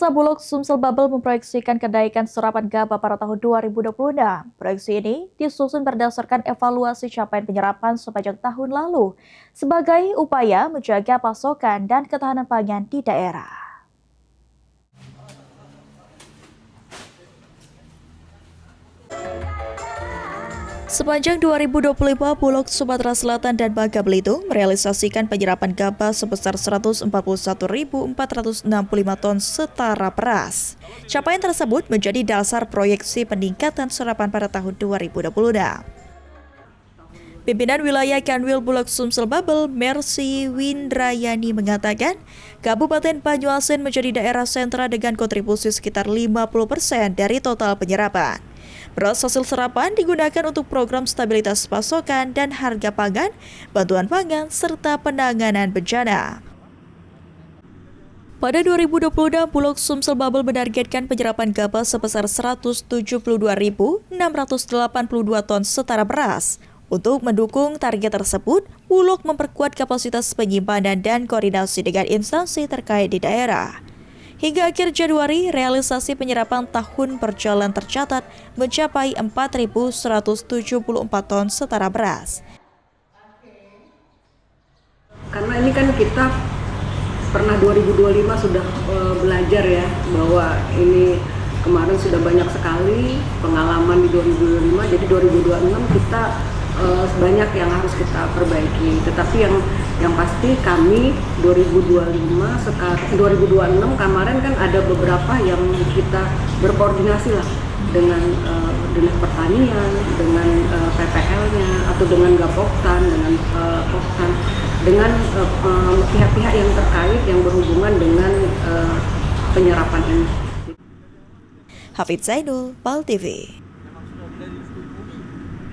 Bulog Sumsel Bubble memproyeksikan kenaikan serapan gabah pada tahun 2026. Proyeksi ini disusun berdasarkan evaluasi capaian penyerapan sepanjang tahun lalu sebagai upaya menjaga pasokan dan ketahanan pangan di daerah. Sepanjang 2025, Bulog Sumatera Selatan dan Bangka Belitung merealisasikan penyerapan gabah sebesar 141.465 ton setara beras. Capaian tersebut menjadi dasar proyeksi peningkatan serapan pada tahun 2026. Pimpinan wilayah Kanwil Bulog Sumsel Bubble, Mercy Windrayani mengatakan, Kabupaten Banyuasin menjadi daerah sentra dengan kontribusi sekitar 50% dari total penyerapan. Beras hasil serapan digunakan untuk program stabilitas pasokan dan harga pangan, bantuan pangan, serta penanganan bencana. Pada 2026, Bulog Sumsel Bubble menargetkan penyerapan gabah sebesar 172.682 ton setara beras. Untuk mendukung target tersebut, Bulog memperkuat kapasitas penyimpanan dan koordinasi dengan instansi terkait di daerah. Hingga akhir Januari, realisasi penyerapan tahun berjalan tercatat mencapai 4.174 ton setara beras. Karena ini kan kita pernah 2025 sudah belajar ya, bahwa ini kemarin sudah banyak sekali pengalaman di 2025, jadi 2026 kita banyak yang harus kita perbaiki. Tetapi yang pasti kami 2026 kemarin kan ada beberapa yang kita berkoordinasi lah dengan Dinas Pertanian, dengan PPL-nya atau dengan Gapoktan, dengan Poktan, dengan pihak-pihak yang terkait yang berhubungan dengan penyerapan ini. Hafid Zainul, PAL TV.